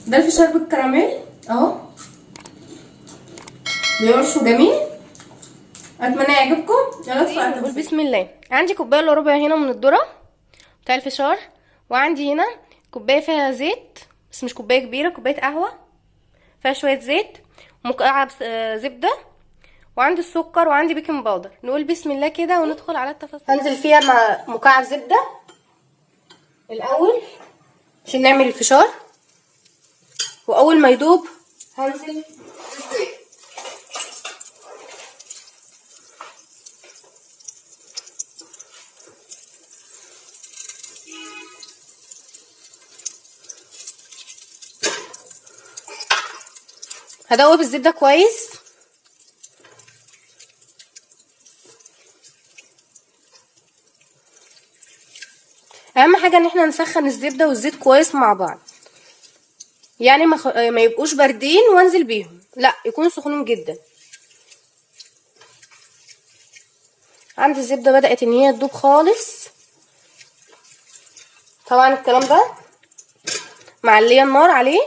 ده الفشار بالكراميل اهو، بيرشوا جميل. اتمنى يعجبكم. يلا نقول بسم الله. عندي كوبايه الا ربع هنا من الذره بتاع الفشار، وعندي هنا كوبايه فيها زيت بس مش كوبايه كبيره، كوبايه قهوه فيها شويه زيت ومكعب زبده، وعندي السكر، وعندي بيكنج باودر. نقول بسم الله كده وندخل على التفاصيل. هنزل فيها مع مكعب زبده الاول عشان نعمل الفشار، واول ما يدوب هنزل بالزيت. هدوب الزبده كويس. اهم حاجه ان احنا نسخن الزبده والزيت كويس مع بعض، يعني ما يبقوش باردين وانزل بيهم، لا يكونوا سخنين جدا. عندي الزبده بدات ان هي تدوب خالص. طبعا الكلام ده معليه النار عليه.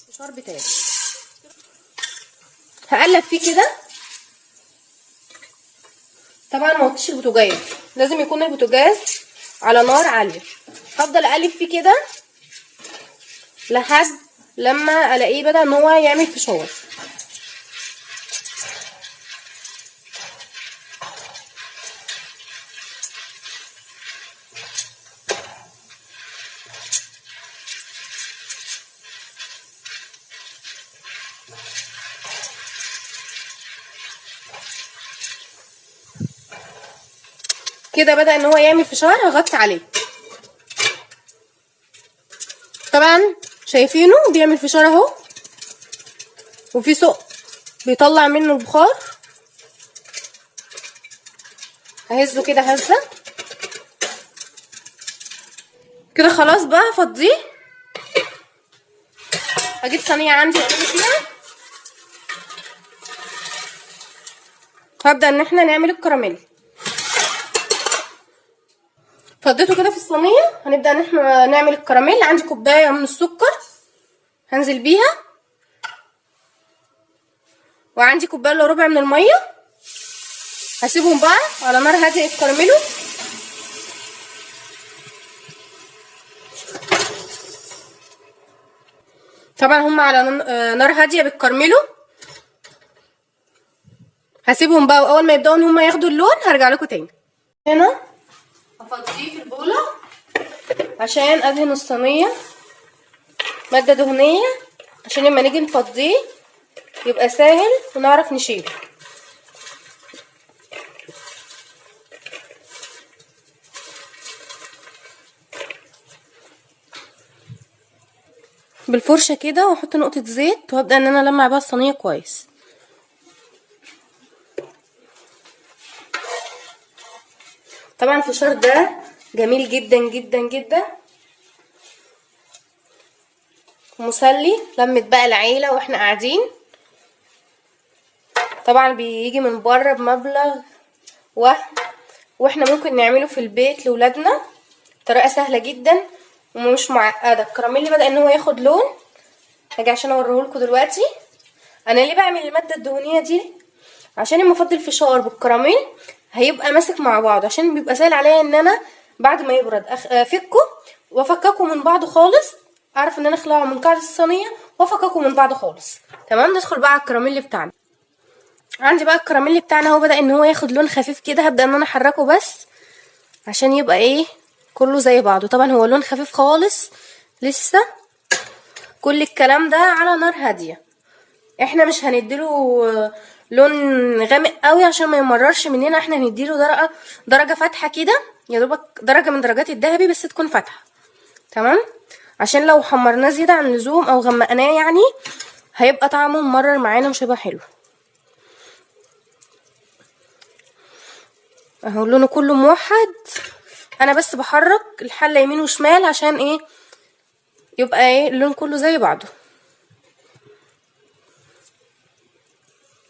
الفشار بتاعي هقلب فيه كده. طبعا ما وطيش البوتاجاز، لازم يكون البوتاجاز على نار عاليه. هفضل اقلب فيه كده لحد لما الاقيه بدا ان هو يعمل فشار. كده بدأ ان هو يعمل فشار. هغطي عليه. طبعا شايفينه بيعمل فشار اهو، وفي سوق بيطلع منه البخار. ههزه كده هزه كده. خلاص بقى هفضيه. هجيب صينيه عندي واقلب فيها. هبدأ ان احنا نعمل الكراميل. فضيته كده في الصينيه. هنبدأ ان احنا نعمل الكراميل. عندي كوبايه من السكر هنزل بيها، وعندي كوبايه الا ربع من الميه. هسيبهم بقى على نار هاديه يتكرملوا. طبعا هم على نار هاديه بيتكرملوا. هسيبهم بقى، واول ما يبداوا ان هم ياخدوا اللون هرجع لكم تاني. هنا هفضيه في البوله عشان ادهن الصينيه ماده دهنيه، عشان لما نيجي نفضيه يبقى سهل ونعرف نشيله. بالفرشه كده، واحط نقطه زيت، وهبدا ان انا المع بقى الصينيه كويس. طبعا الفشار ده جميل جدا جدا جدا ومسلي. لمت بقى العيله واحنا قاعدين. طبعا بيجي من بره بمبلغ واحنا ممكن نعمله في البيت لولادنا. طريقه سهله جدا ومش معقده. الكراميل بدا ان هو ياخد لون. هاجي عشان اوريهولكوا دلوقتي. انا ليه بعمل الماده الدهنيه دي؟ عشان لما افضي الفشار بالكراميل هيبقى ماسك مع بعض، عشان بيبقى سهل عليا ان انا بعد ما يبرد افكه وافككه من بعضه خالص. اعرف ان انا اخلعه من قاعده الصينيه وافككه من بعضه خالص. تمام. ندخل بقى على الكراميل بتاعنا. عندي بقى الكراميل بتاعنا هو بدأ ان هو ياخد لون خفيف كده. هبدأ ان انا احركه بس عشان يبقى ايه كله زي بعضه. طبعا هو لون خفيف خالص لسه. كل الكلام ده على نار هاديه. احنا مش هنديله لون غامق قوي عشان ما يمررش مننا. احنا هنديله درجه فاتحه كده، يا دوبك درجه من درجات الذهبي بس تكون فاتحه. تمام. عشان لو حمرناه زياده عن اللزوم او غمقناه يعني هيبقى طعمه ممرر معانا مش هيبقى حلو. اهو لونه كله موحد. انا بس بحرك الحله يمين وشمال عشان ايه يبقى ايه اللون كله زي بعضه.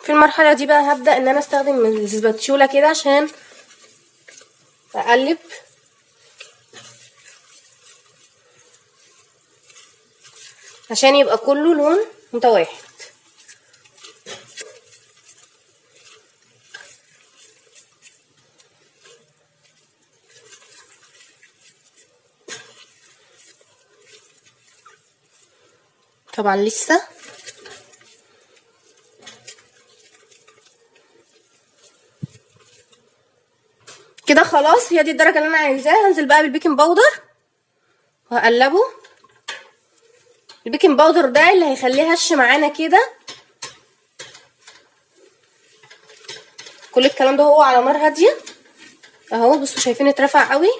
في المرحله دي بقى هبدا ان انا استخدم السباتشوله كده عشان اقلب عشان يبقى كله لون متواحد. طبعا لسه كده خلاص، هي دي الدرجه اللي انا عايزاها. هنزل بقى بالبيكنج باودر وهقلبه. البيكنج باودر ده اللي هيخليه هش معانا كده. كل الكلام ده هو على نار هاديه اهو. بصوا شايفين اترفع قوي.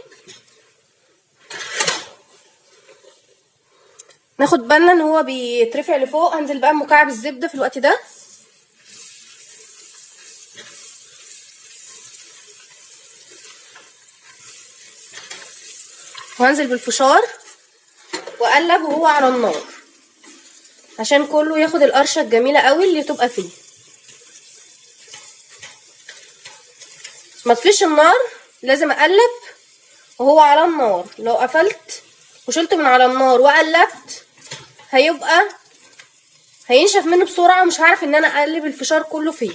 ناخد بالنا ان هو بيترفع لفوق. هنزل بقى بمكعب الزبده في الوقت ده. وهنزل بالفشار واقلب وهو على النار عشان كله ياخد القرشه الجميله قوي اللي تبقى فيه. ما تطفيش النار، لازم اقلب وهو على النار. لو قفلت وشلته من على النار وقلبت هينشف منه بسرعه ومش هعرف ان انا اقلب الفشار كله فيه.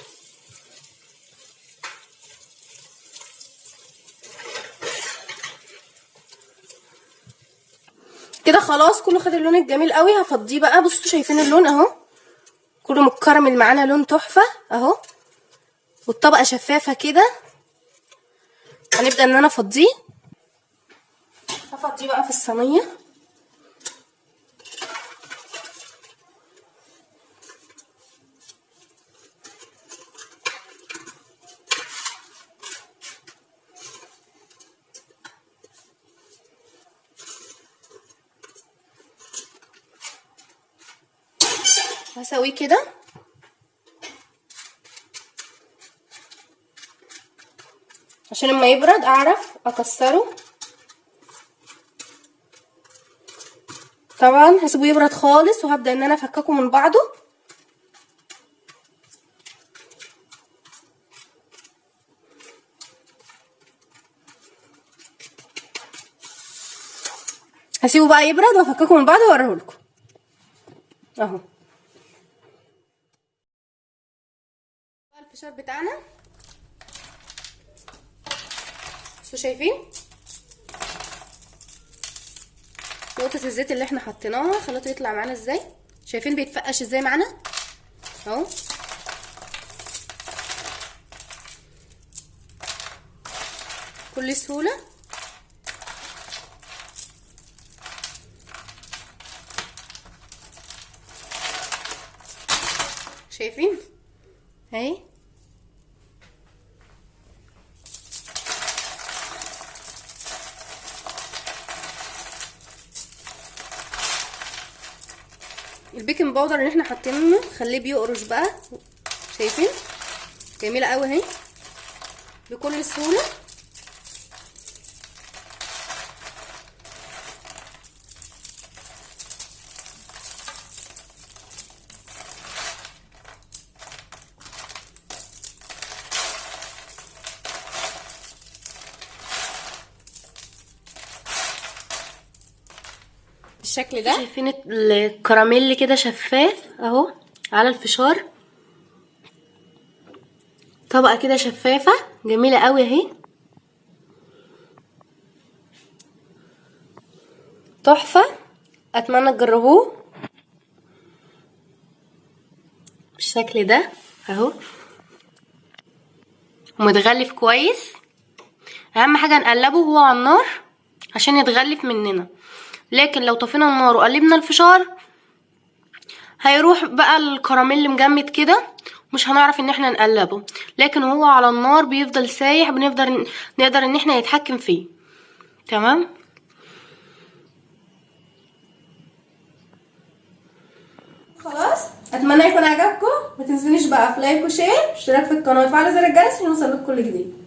كده خلاص كله خد اللون الجميل قوي. هفضيه بقى. بصوا شايفين اللون اهو، كله متكرمل معانا، لون تحفه اهو، والطبقه شفافه كده. هنبدا ان انا افضيه. هفضيه بقى في الصينيه. هسويه كده عشان لما يبرد اعرف اكسره. طبعا هسيبه يبرد خالص وهبدا ان انا افككه من بعضه. هسيبه بقى يبرد وافككه من بعضه واوريهولكم اهو. الفشار بتاعنا انتوا شايفين نقطة الزيت اللي احنا حطيناها خليته يطلع معانا ازاي. شايفين بيتفقش ازاي معانا اهو. بكل سهولة. شايفين اهي. البيكنج باودر اللي احنا حاطينه خليه بيقرش بقى. شايفين جميله قوي اهي بكل سهوله. بالشكل ده. شايفين الكراميل كده شفاف اهو على الفشار. طبقه كده شفافه جميله قوي اهي، تحفه. اتمنى تجربوه بالشكل ده اهو، ومتغلف كويس. اهم حاجه نقلبه وهو على النار عشان يتغلف مننا، لكن لو طفينا النار وقلبنا الفشار هيروح بقى الكراميل مجمد كده، مش هنعرف ان احنا نقلبه. لكن هو على النار بيفضل سايح، نقدر ان احنا نتحكم فيه. تمام. خلاص اتمنى يكون عجبكم. ما تنسونيش بقى في لايك وشير، اشتراك في القناه وفعل زر الجرس عشان يوصلكم كل جديد.